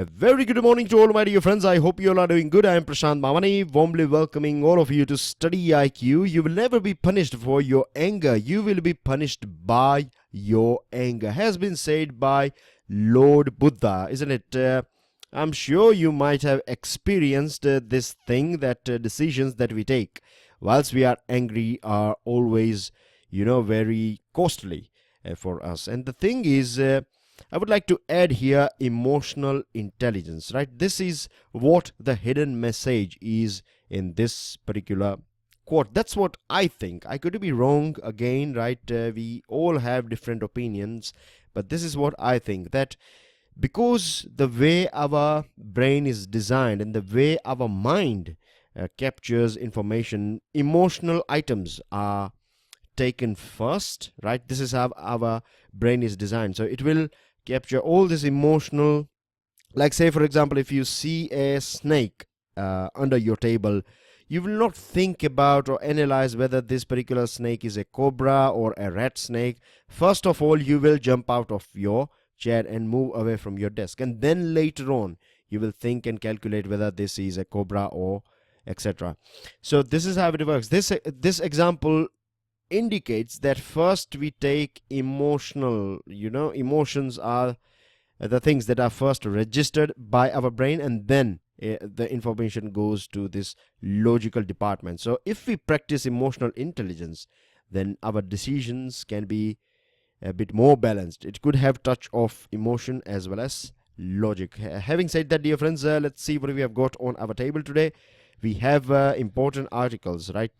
A very good morning to all my dear friends. I hope you all are doing good. I am Prashant Mamani, warmly welcoming all of you to Study IQ. You will never be punished for your anger. You will be punished by your anger. Has been said by Lord Buddha, isn't it? I'm sure you might have experienced this thing that decisions that we take whilst we are angry are always, very costly for us. And the thing is, I would like to add here emotional intelligence, right? This is what the hidden message is in this particular quote. That's what I think. I could be wrong again, right? We all have different opinions, but this is what I think, that because the way our brain is designed and the way our mind captures information, emotional items are taken first, right? This is how our brain is designed. So it will capture all this emotional, like say for example, if you see a snake under your table, you will not think about or analyze whether this particular snake is a cobra or a rat snake. First of all, you will jump out of your chair and move away from your desk, and then later on you will think and calculate whether this is a cobra or etc. So this is how it works. This example indicates that first we take emotional, emotions are the things that are first registered by our brain, and then the information goes to this logical department. So if we practice emotional intelligence, then our decisions can be a bit more balanced. It could have touch of emotion as well as logic. Having said that, dear friends, let's see what we have got on our table today. We have important articles, right?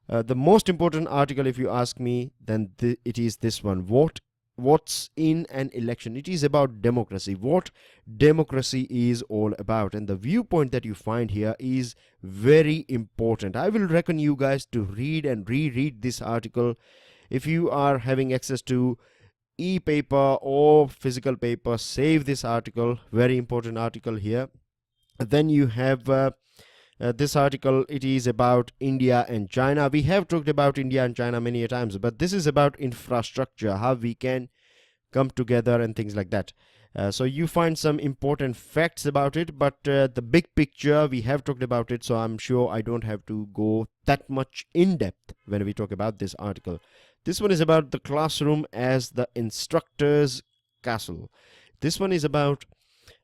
The most important article, if you ask me, then it is this one. What's in an election? It is about democracy. What democracy is all about, and the viewpoint that you find here is very important. I will reckon you guys to read and reread this article. If you are having access to e-paper or physical paper, save this article. Very important article here. Then you have this article. It is about India and China. We have talked about India and China many a times, but this is about infrastructure, how we can come together and things like that. So you find some important facts about it, but the big picture, we have talked about it, so I'm sure I don't have to go that much in depth when we talk about this article. This one is about the classroom as the instructor's castle. This one is about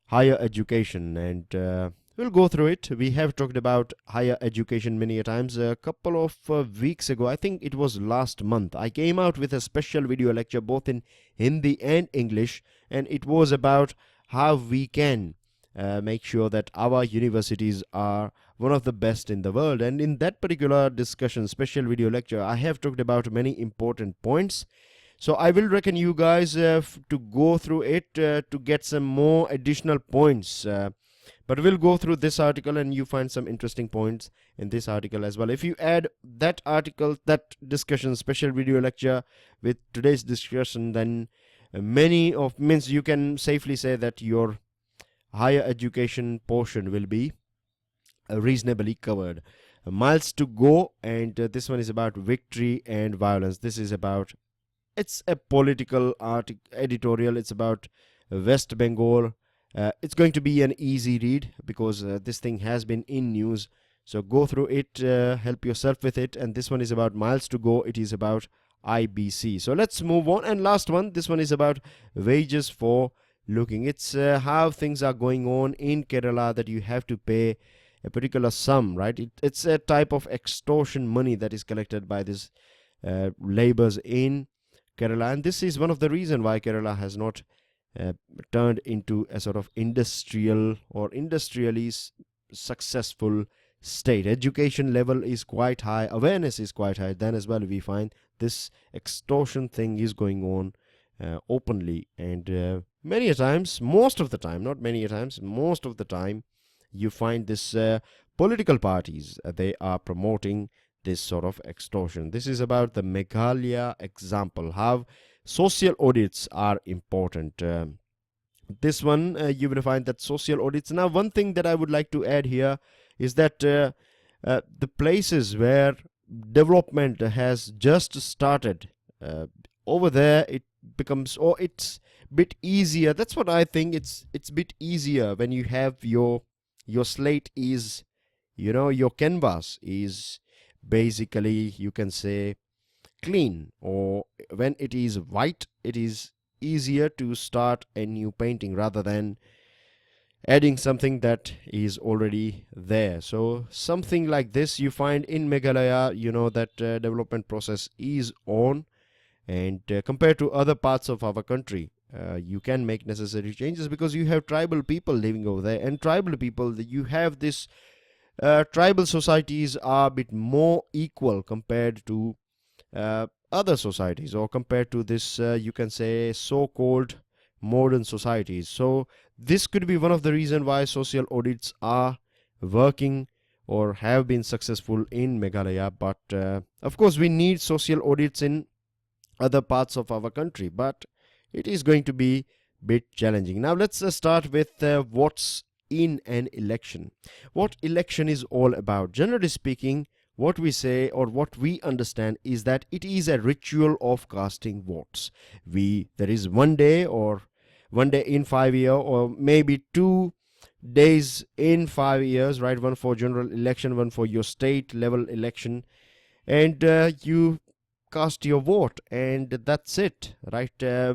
higher education, and we'll go through it. We have talked about higher education many a times. A couple of weeks ago, I think it was last month, I came out with a special video lecture both in Hindi and English, and it was about how we can make sure that our universities are one of the best in the world. And in that particular discussion, special video lecture, I have talked about many important points. So I will reckon you guys to go through it to get some more additional points. But we'll go through this article and you find some interesting points in this article as well. If you add that article, that discussion, special video lecture with today's discussion, then means you can safely say that your higher education portion will be reasonably covered. Miles to go, and this one is about victory and violence. This is about, it's a political editorial. It's about West Bengal. It's going to be an easy read because this thing has been in news. So go through it, help yourself with it. And this one is about miles to go. It is about IBC. So let's move on. And last one, this one is about wages for looking. It's how things are going on in Kerala, that you have to pay a particular sum, right? It's a type of extortion money that is collected by this laborers in Kerala. And this is one of the reasons why Kerala has not turned into a sort of industrial or industrially successful state. Education level is quite high, awareness is quite high. Then as well we find this extortion thing is going on openly, and many a times, most of the time, not many a times, most of the time, you find this political parties, they are promoting this sort of extortion. This is about the Meghalaya example, how social audits are important. This one, you will find that social audits. Now, one thing that I would like to add here is that the places where development has just started, over there it becomes, or it's bit easier. That's what I think. It's bit easier when you have your slate is, your canvas is basically, you can say, clean, or when it is white, it is easier to start a new painting rather than adding something that is already there. So something like this you find in Meghalaya, that development process is on, and compared to other parts of our country, you can make necessary changes because you have tribal people living over there, and tribal people, you have this tribal societies are a bit more equal compared to other societies, or compared to this, you can say, so-called modern societies. So this could be one of the reasons why social audits are working or have been successful in Meghalaya. But of course we need social audits in other parts of our country, but it is going to be a bit challenging. Now let's start with what's in an election. What election is all about? Generally speaking, what we say or what we understand is that it is a ritual of casting votes. There is one day, or one day in 5 years, or maybe 2 days in 5 years, right? One for general election, one for your state level election, and you cast your vote, and that's it, right?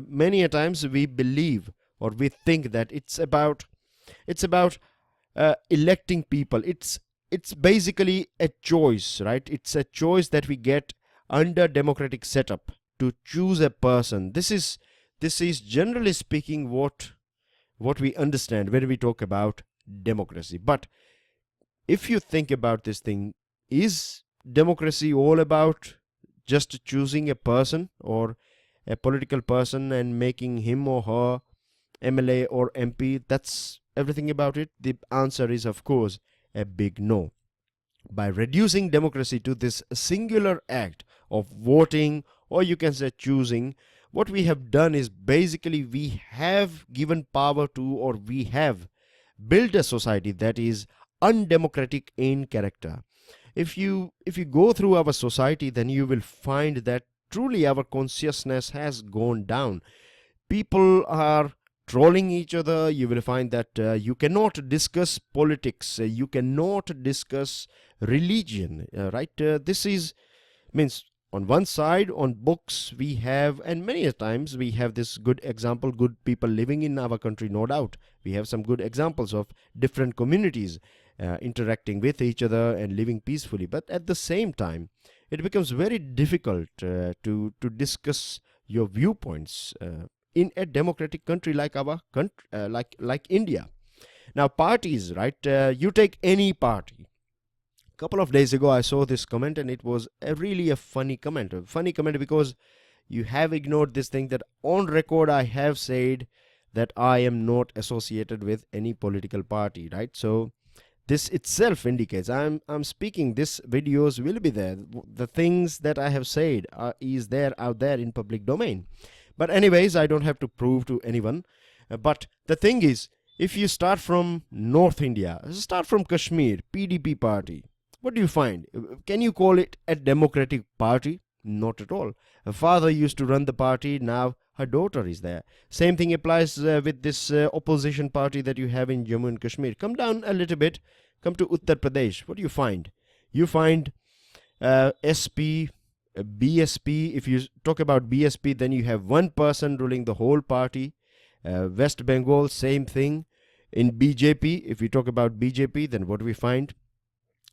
Many a times we believe or we think that it's about electing people. It's basically a choice, right? It's a choice that we get under democratic setup to choose a person. This is generally speaking what we understand when we talk about democracy. But if you think about this thing, is democracy all about just choosing a person or a political person and making him or her MLA or MP? That's everything about it? The answer is, of course, a big no. By reducing democracy to this singular act of voting, or you can say choosing, what we have done is basically we have given power to, or we have built a society that is undemocratic in character. If you go through our society, then you will find that truly our consciousness has gone down. People are trolling each other. You will find that you cannot discuss politics, you cannot discuss religion, right? This is means, on one side, on books we have, and many a times we have this good example, good people living in our country, no doubt. We have some good examples of different communities interacting with each other and living peacefully. But at the same time, it becomes very difficult to discuss your viewpoints in a democratic country like our country, like India. Now parties, right? You take any party. A couple of days ago I saw this comment, and it was really a funny comment. A funny comment because you have ignored this thing, that on record I have said that I am not associated with any political party, right? So this itself indicates I'm speaking, this videos will be there, the things that I have said is there out there in public domain. But anyways, I don't have to prove to anyone. But the thing is, if you start from North India, start from Kashmir, PDP party, what do you find? Can you call it a democratic party? Not at all. Her father used to run the party, now her daughter is there. Same thing applies with this opposition party that you have in Jammu and Kashmir. Come down a little bit, come to Uttar Pradesh. What do you find? You find SP, BSP. If you talk about BSP, then you have one person ruling the whole party. West Bengal, same thing. In BJP, if we talk about BJP, then what do we find?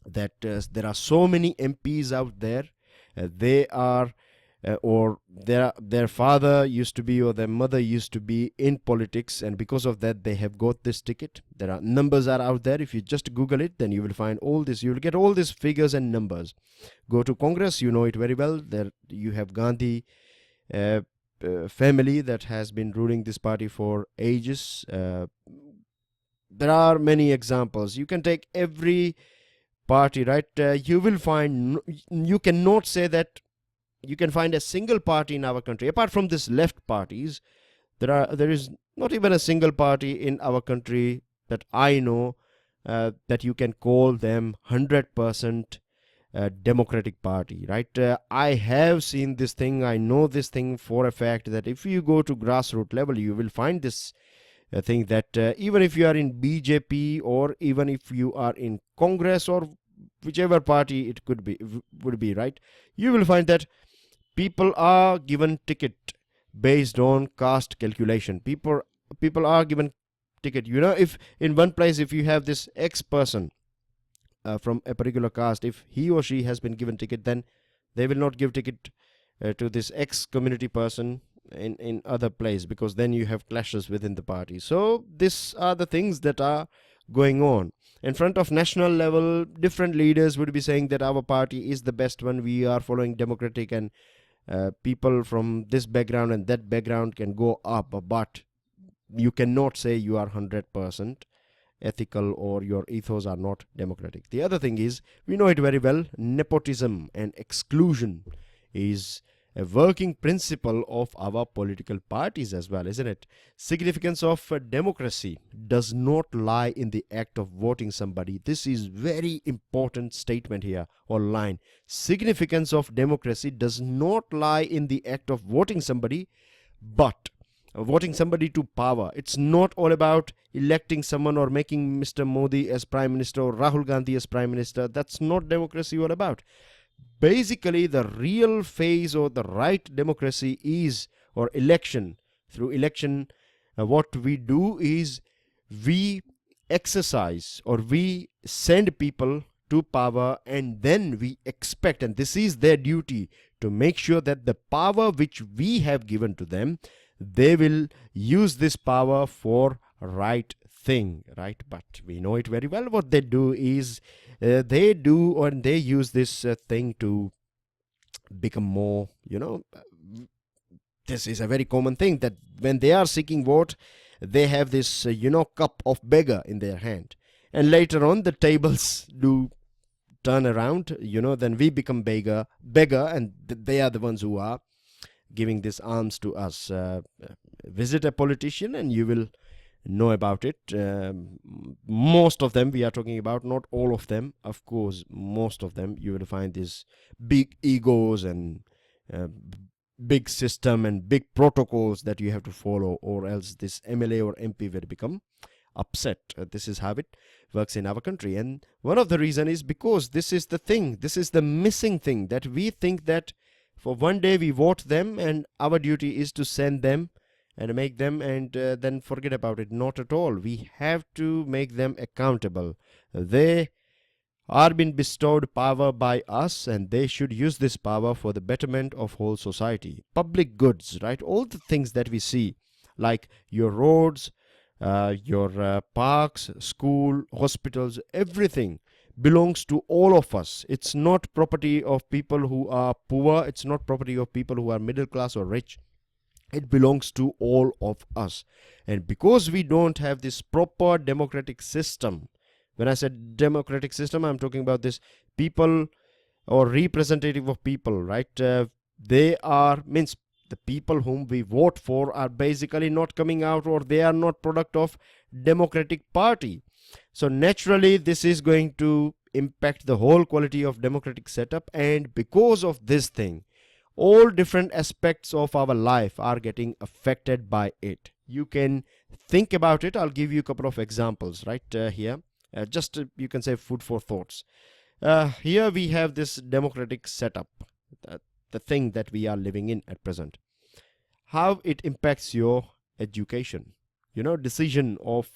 That there are so many MPs out there. They are or their father used to be, or their mother used to be in politics, and because of that they have got this ticket. There are numbers are out there. If you just Google it, then you will find all this. You will get all these figures and numbers. Go to Congress, you know it very well. There you have Gandhi family that has been ruling this party for ages. There are many examples. You can take every party, right? You will find, you cannot say that you can find a single party in our country apart from this left parties. There is not even a single party in our country that I know that you can call them 100% democratic party, right? I have seen this thing. I know this thing for a fact that if you go to grassroots level, you will find this thing that even if you are in BJP or even if you are in Congress or whichever party it could be would be, right, you will find that people are given ticket based on caste calculation. People are given ticket. If in one place, if you have this X person from a particular caste, if he or she has been given ticket, then they will not give ticket to this X community person in other place, because then you have clashes within the party. So these are the things that are going on. In front of national level, different leaders would be saying that our party is the best one, we are following democratic, and people from this background and that background can go up, but you cannot say you are 100% ethical or your ethos are not democratic. The other thing is, we know it very well, nepotism and exclusion is a working principle of our political parties as well, isn't it? Significance of democracy does not lie in the act of voting somebody. This is very important statement here, or line. Significance of democracy does not lie in the act of voting somebody, but voting somebody to power. It's not all about electing someone or making Mr. Modi as Prime Minister or Rahul Gandhi as Prime Minister. That's not democracy all about. Basically, the real phase or the right democracy is, or election, through election, what we do is we exercise or we send people to power, and then we expect, and this is their duty, to make sure that the power which we have given to them, they will use this power for right thing, right? But we know it very well. What they do is they use this thing to become more, this is a very common thing, that when they are seeking vote, they have this cup of beggar in their hand, and later on the tables do turn around, then we become beggar, and they are the ones who are giving these alms to us. Visit a politician and you will know about it. Most of them we are talking about, not all of them, of course. Most of them you will find these big egos and big system and big protocols that you have to follow, or else this MLA or MP will become upset. This is how it works in our country, and one of the reason is because this is the thing, this is the missing thing, that we think that for one day we vote them and our duty is to send them and make them, and then forget about it. Not at all. We have to make them accountable. They are being bestowed power by us, and they should use this power for the betterment of whole society. Public goods, right? All the things that we see, like your roads, your parks, school, hospitals, everything belongs to all of us. It's not property of people who are poor. It's not property of people who are middle class or rich. It belongs to all of us. And because we don't have this proper democratic system, when I said democratic system, I'm talking about this people or representative of people, right? They are, means the people whom we vote for are basically not coming out, or they are not product of democratic party. So naturally this is going to impact the whole quality of democratic setup, and because of this thing, all different aspects of our life are getting affected by it. You can think about it. I'll give you a couple of examples right here. Just you can say food for thoughts. Here we have this democratic setup, the thing that we are living in at present. How it impacts your education, decision of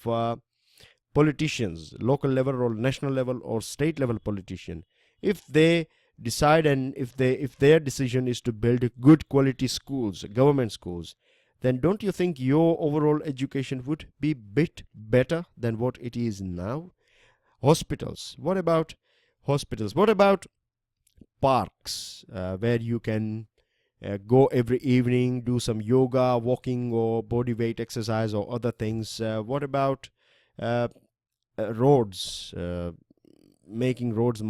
politicians, local level or national level or state level politician, if they decide and if their decision is to build good quality schools, government schools, then don't you think your overall education would be bit better than what it is now? Hospitals. What about hospitals? What about parks where you can go every evening, do some yoga, walking or body weight exercise or other things? What about roads, making roads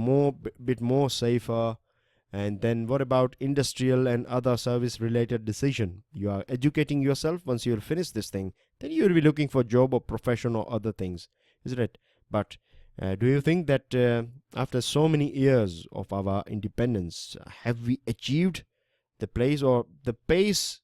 bit more safer? And then what about industrial and other service related decision? You are educating yourself. Once you'll finish this thing, then you will be looking for job or profession or other things, isn't it? But Do you think that after so many years of our independence, have we achieved the place, or the pace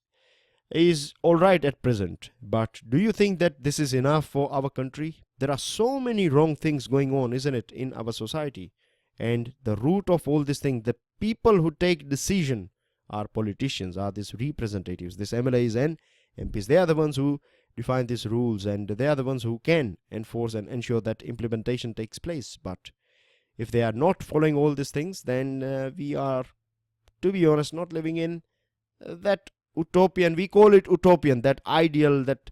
is all right at present, but do you think that this is enough for our country? There are so many wrong things going on, isn't it, in our society? And the root of all this thing, the people who take decision are politicians, are these representatives, these MLAs and MPs. They are the ones who define these rules, and they are the ones who can enforce and ensure that implementation takes place. But if they are not following all these things, then we are, to be honest, not living in that utopian, we call it utopian, that ideal, that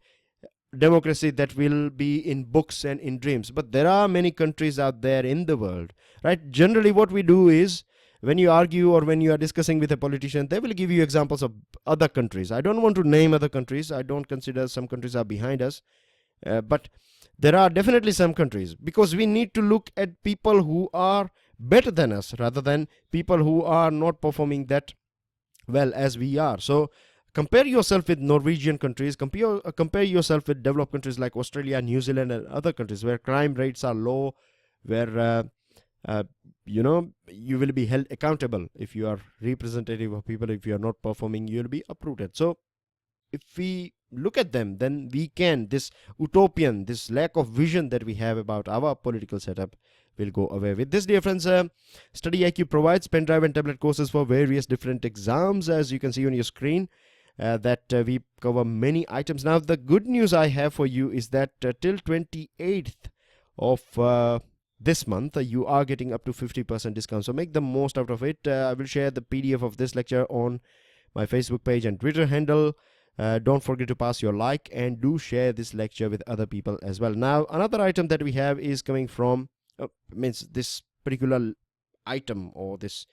democracy that will be in books and in dreams. But there are many countries out there in the world, right? Generally what we do is, when you argue or when you are discussing with a politician, they will give you examples of other countries. I don't want to name other countries. I don't consider some countries are behind us, but there are definitely some countries, because we need to look at people who are better than us rather than people who are not performing that well as we are. So compare yourself with Norwegian countries, compare yourself with developed countries like Australia, New Zealand, and other countries where crime rates are low, where you will be held accountable if you are representative of people. If you are not performing, you will be uprooted. So if we look at them, then we can, this utopian, this lack of vision that we have about our political setup will go away. With this, dear friends, StudyIQ provides pen drive and tablet courses for various different exams, as you can see on your screen. That we cover many items. Now, the good news I have for you is that till 28th of this month, you are getting up to 50% discount. So make the most out of it. I will share the PDF of this lecture on my Facebook page and Twitter handle. Don't forget to pass your like and do share this lecture with other people as well. Now, another item that we have is coming from, means this particular item or this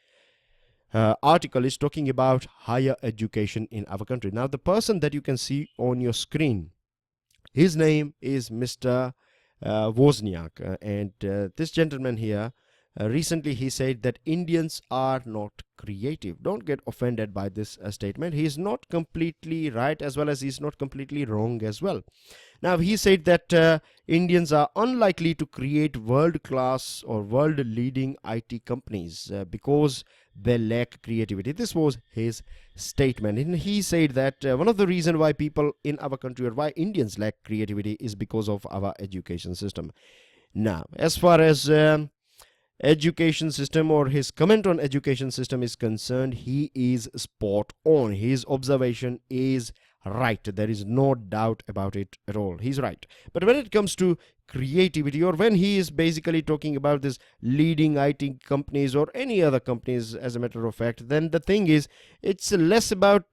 article is talking about higher education in our country. Now, the person that you can see on your screen, his name is Mr. Wozniak, and this gentleman here, recently he said that Indians are not creative. Don't get offended by this statement. He is not completely right, as well as he is not completely wrong as well. Now, he said that Indians are unlikely to create world-class or world-leading IT companies because they lack creativity. This was his statement, and he said that one of the reasons why people in our country, or why Indians lack creativity, is because of our education system. Now, as far as education system, or his comment on education system is concerned, he is spot on. His observation is right. There is no doubt about it at all. He's right. But when it comes to creativity, or when he is basically talking about this leading IT companies or any other companies, as a matter of fact, then the thing is, it's less about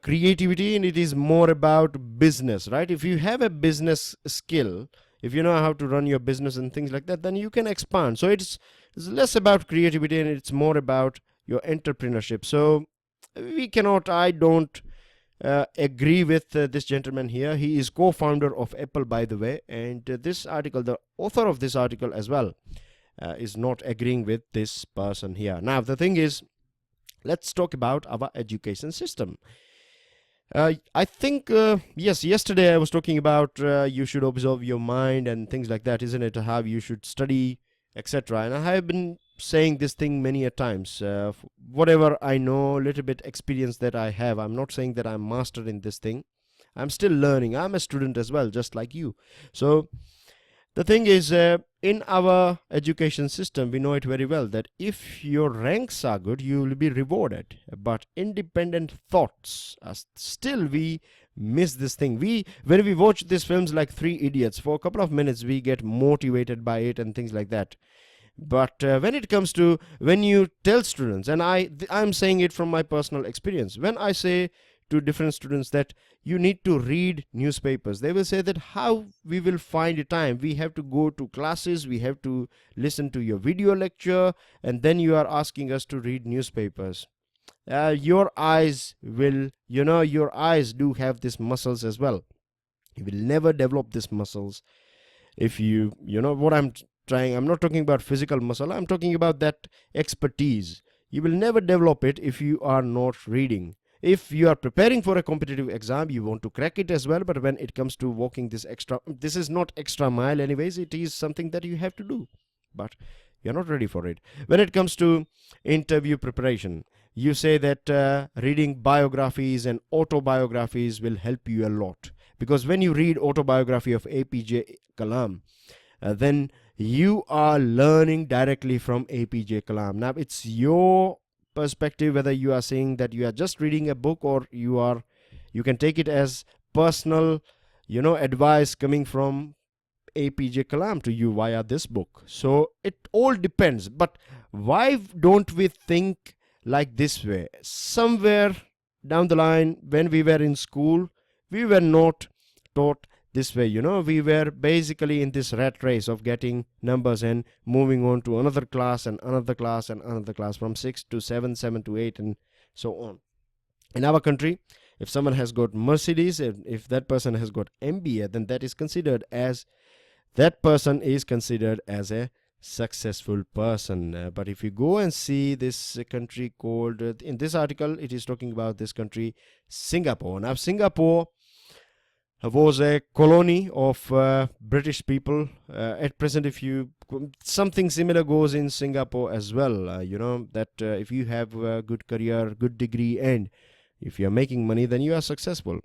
creativity, and it is more about business, right? If you have a business skill, if you know how to run your business and things like that, then you can expand. So it's less about creativity and it's more about your entrepreneurship. So I don't agree with this gentleman here. He is co-founder of Apple, by the way, and this article, the author of this article as well, is not agreeing with this person here. Now, the thing is, let's talk about our education system. I think, yes, yesterday I was talking about you should observe your mind and things like that, isn't it? How you should study, etc. And I have been saying this thing many a times. Whatever I know, little bit experience that I have, I'm not saying that I'm master in this thing. I'm still learning. I'm a student as well, just like you. So the thing is, in our education system, we know it very well that if your ranks are good, you will be rewarded. But independent thoughts, still we miss this thing. When we watch these films like Three Idiots, for a couple of minutes, we get motivated by it and things like that. But when it comes to, when you tell students, and I'm saying it from my personal experience, when I say to different students that you need to read newspapers, they will say that how we will find a time. We have to go to classes, we have to listen to your video lecture, and then you are asking us to read newspapers. Your eyes will, your eyes do have these muscles as well. You will never develop these muscles if you know what I'm trying. I'm not talking about physical muscle, I'm talking about that expertise. You will never develop it if you are not reading. if you are preparing for a competitive exam, you want to crack it as well, but when it comes to walking this is not extra mile anyways, it is something that you have to do, but you're not ready for it. When it comes to interview preparation, you say that reading biographies and autobiographies will help you a lot, because when you read autobiography of APJ Kalam, then you are learning directly from APJ Kalam. Now it's your perspective whether you are saying that you are just reading a book, or you can take it as personal advice coming from APJ Kalam to you via this book. So it all depends. But why don't we think like this way? Somewhere down the line, when we were in school, we were not taught this way. We were basically in this rat race of getting numbers and moving on to another class and another class and another class, from 6 to 7, 7 to 8, and so on. In our country, if someone has got Mercedes, if that person has got MBA, then that person is considered as a successful person. But if you go and see this country called, in this article it is talking about this country, Singapore. Now Singapore was a colony of British people. At present, if you something similar goes in Singapore as well, that if you have a good career, good degree, and if you are making money, then you are successful.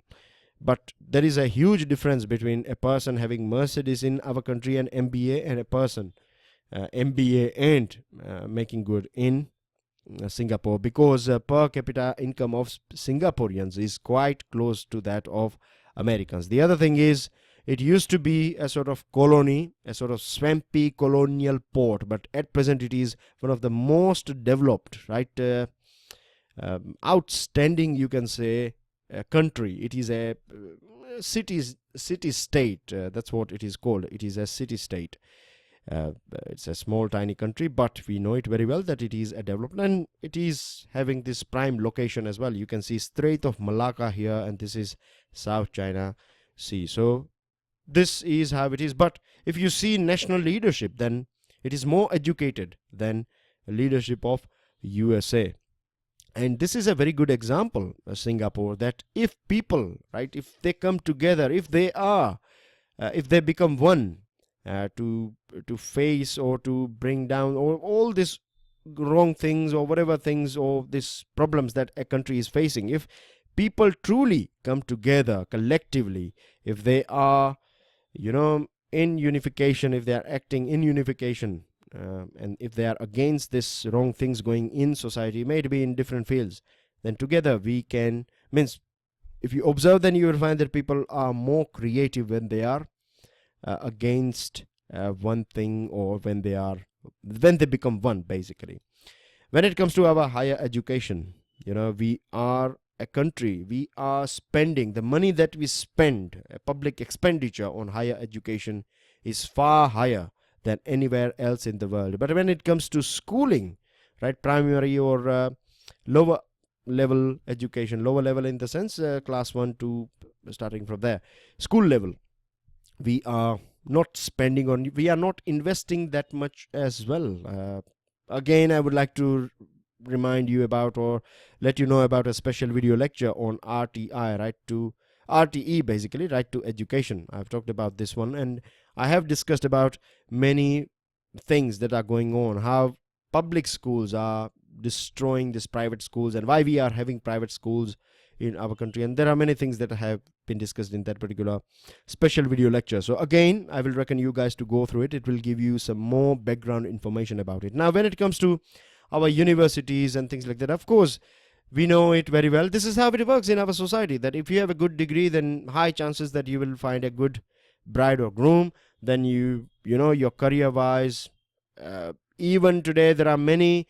But there is a huge difference between a person having Mercedes in our country and MBA, and a person MBA and making good in Singapore, because per capita income of Singaporeans is quite close to that of Americans. The other thing is, it used to be a sort of colony, a sort of swampy colonial port, but at present it is one of the most developed, right, outstanding, you can say, country. It is a city state. That's what it is called. It is a city state. It's a small tiny country, but we know it very well that it is a development, and it is having this prime location as well. You can see Strait of Malacca here, and this is South China Sea. So this is how it is. But if you see national leadership, then it is more educated than leadership of USA. And this is a very good example, Singapore, that if people, right, if they come together, if they become one, to face or to bring down all these wrong things or whatever things or these problems that a country is facing, if people truly come together collectively, if they are in unification, if they are acting in unification, and if they are against this wrong things going in society, maybe in different fields, then together we can, if you observe, then you will find that people are more creative when they are against one thing, or when they become one, basically. When it comes to our higher education, we are a country, we are spending the money that we spend, public expenditure on higher education is far higher than anywhere else in the world. But when it comes to schooling, right, primary or lower level education, lower level in the sense class 1 to starting from there, school level, we are not investing that much as well. Again, I would like to remind you about, or let you know about, a special video lecture on RTI, right to RTE, basically right to education. I've talked about this one, and I have discussed about many things that are going on, how public schools are destroying these private schools, and why we are having private schools in our country. And there are many things that have been discussed in that particular special video lecture. So again, I will recommend you guys to go through it. It will give you some more background information about it. Now, when it comes to our universities and things like that, of course, we know it very well. This is how it works in our society, that if you have a good degree, then high chances that you will find a good bride or groom. Then your career wise, even today there are many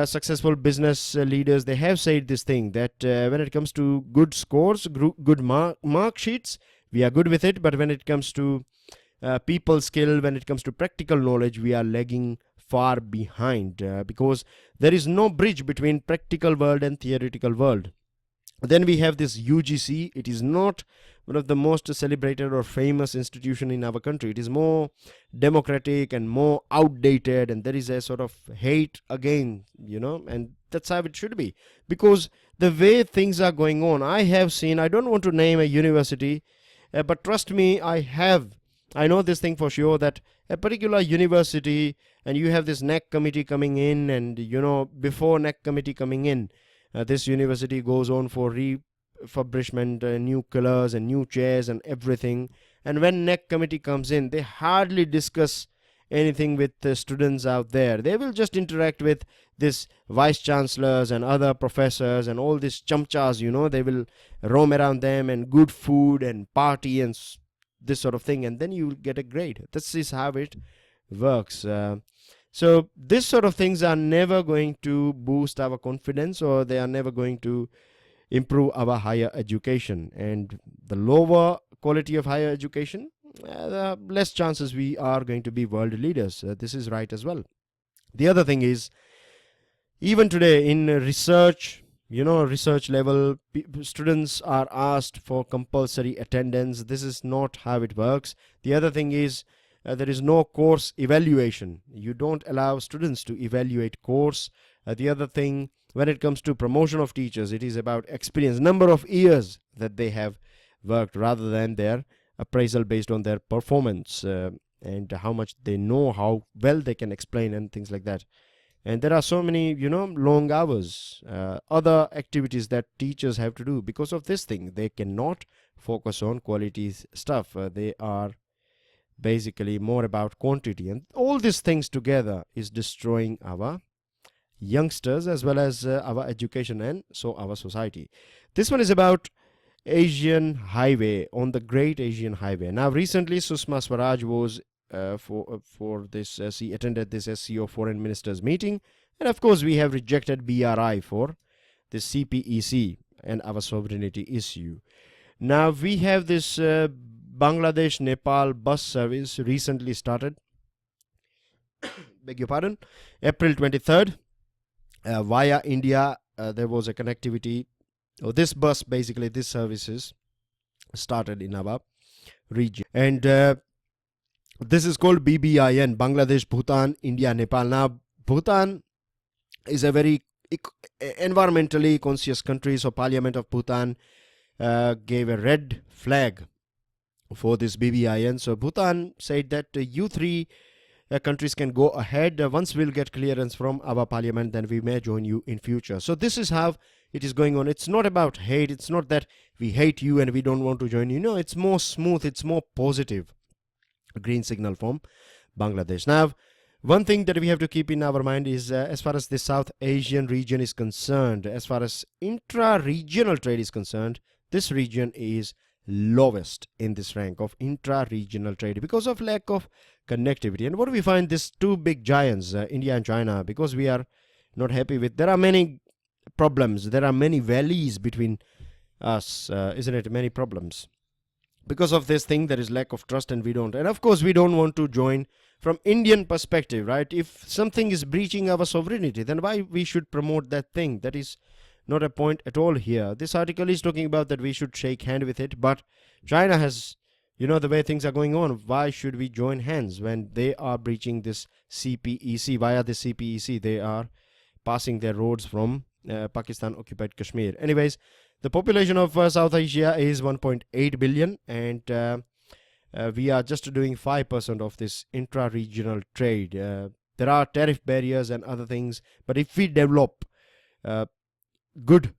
successful business leaders, they have said this thing, that when it comes to good scores, good mark sheets, we are good with it. But when it comes to people skill, when it comes to practical knowledge, we are lagging far behind, because there is no bridge between practical world and theoretical world. Then we have this UGC. It is not one of the most celebrated or famous institution in our country. It is more democratic and more outdated, and there is a sort of hate again, and that's how it should be. Because the way things are going on, I have seen, I don't want to name a university, but trust me, I know this thing for sure, that a particular university, and you have this NEC committee coming in, and before NEC committee coming in, this university goes on for refurbishment, new colors and new chairs and everything. And when NEC committee comes in, they hardly discuss anything with the students out there. They will just interact with this vice chancellors and other professors and all these chamchas. They will roam around them, and good food and party and this sort of thing, and then you will get a grade. This is how it works. So this sort of things are never going to boost our confidence, or they are never going to improve our higher education. And the lower quality of higher education, the less chances we are going to be world leaders. This is right as well. The other thing is, even today in research, research level, students are asked for compulsory attendance. This is not how it works. The other thing is, there is no course evaluation. You don't allow students to evaluate course. The other thing, when it comes to promotion of teachers, it is about experience, number of years that they have worked, rather than their appraisal based on their performance, and how much they know, how well they can explain and things like that. And there are so many, long hours, other activities that teachers have to do. Because of this thing, they cannot focus on quality stuff. They are basically more about quantity, and all these things together is destroying our youngsters as well as our education, and so our society. This one is about Asian Highway, on the Great Asian Highway. Now recently Sushma Swaraj was for this she attended this SCO foreign ministers meeting, and of course we have rejected BRI for this CPEC and our sovereignty issue. Now we have this Bangladesh Nepal bus service recently started. Beg your pardon. April 23rd, via India, there was a connectivity. This bus, basically this services started in our region, and this is called BBIN, Bangladesh, Bhutan, India, Nepal. Now Bhutan is a very environmentally conscious country, so Parliament of Bhutan gave a red flag for this BBIN. So Bhutan said that you three countries can go ahead. Once we'll get clearance from our parliament, then we may join you in future. So this is how it is going on. It's not about hate. It's not that we hate you and we don't want to join you. No, it's more smooth. It's more positive. A green signal from Bangladesh. Now, one thing that we have to keep in our mind is, as far as the South Asian region is concerned, as far as intra-regional trade is concerned, this region is lowest in this rank of intra-regional trade because of lack of connectivity. And what do we find? These two big giants, India and China, because we are not happy with, there are many problems, there are many valleys between us, isn't it? Many problems. Because of this thing, there is lack of trust, and of course we don't want to join from Indian perspective, right? If something is breaching our sovereignty, then why we should promote that thing? That is not a point at all here. This article is talking about that we should shake hand with it, but China has, the way things are going on, why should we join hands when they are breaching this CPEC? Via the CPEC, they are passing their roads from Pakistan occupied Kashmir. Anyways, the population of South Asia is 1.8 billion, and we are just doing 5% of this intra-regional trade. There are tariff barriers and other things, but if we develop good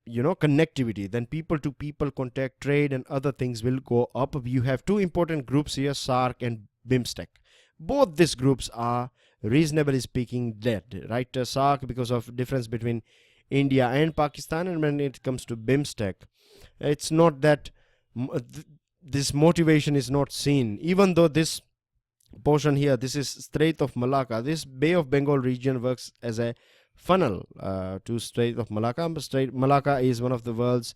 connectivity, then people to people contact, trade and other things will go up. You have two important groups here, SARC and BIMSTEC. Both these groups are reasonably speaking dead, right? SARC because of difference between India and Pakistan, and when it comes to BIMSTEC, it's not that this motivation is not seen, even though this portion here, this is Strait of Malacca. This Bay of Bengal region works as a funnel to Strait of Malacca. Malacca is one of the world's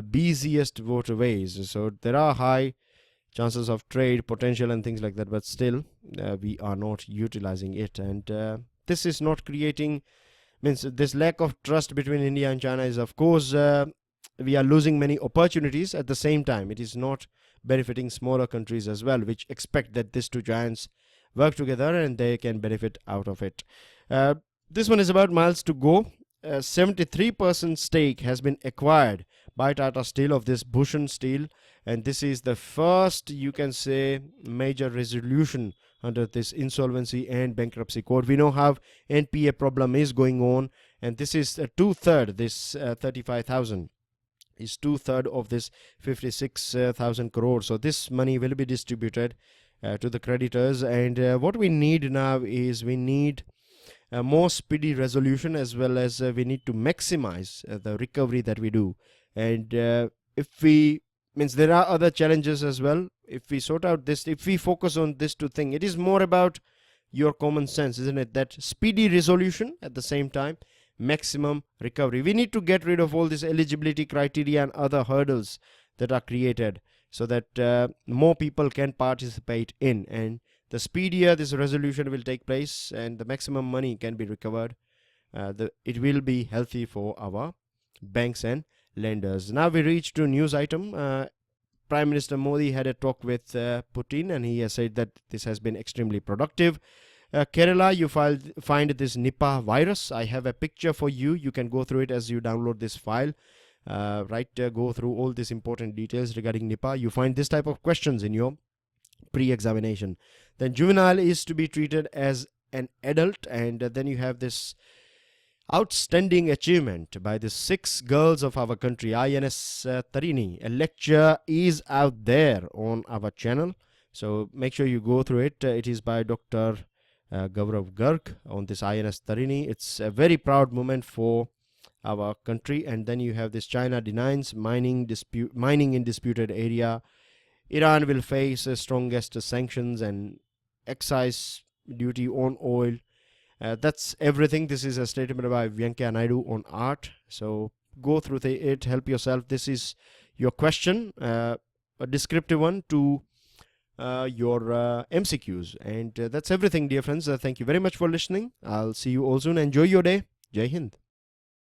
busiest waterways, so there are high chances of trade potential and things like that, but still we are not utilizing it, and this is not creating, means this lack of trust between India and China is of course we are losing many opportunities. At the same time, it is not benefiting smaller countries as well, which expect that these two giants work together and they can benefit out of it. This one is about miles to go. 73% stake has been acquired by Tata Steel of this Bhushan Steel, and this is the first, you can say, major resolution under this insolvency and bankruptcy court. We know how NPA problem is going on, and this is two-third, this 35,000 is two-third of this 56,000 crore. So this money will be distributed to the creditors, and what we need now is we need more speedy resolution, as well as we need to maximize the recovery that we do. And if we means there are other challenges as well. If we sort out this, if we focus on this two things, it is more about your common sense, isn't it? That speedy resolution, at the same time maximum recovery. We need to get rid of all this eligibility criteria and other hurdles that are created, so that more people can participate in, and the speedier this resolution will take place and the maximum money can be recovered, it will be healthy for our banks and lenders. Now we reach to news item. Prime Minister Modi had a talk with Putin, and he has said that this has been extremely productive. Kerala, you find this Nipah virus. I have a picture for you. You can go through it as you download this file. Go through all these important details regarding Nipah. You find this type of questions in your pre-examination. Then juvenile is to be treated as an adult, and then you have this outstanding achievement by the 6 girls of our country, INS Tarini. A lecture is out there on our channel, so make sure you go through it. It is by Dr. Gaurav Garg on this INS Tarini. It's a very proud moment for our country. And then you have this China denies mining in disputed area. Iran will face strongest sanctions and excise duty on oil. That's everything. This is a statement by Venkaiah Naidu on art. So go through it, help yourself. This is your question, a descriptive one to your MCQs. And that's everything, dear friends. Thank you very much for listening. I'll see you all soon. Enjoy your day. Jai Hind.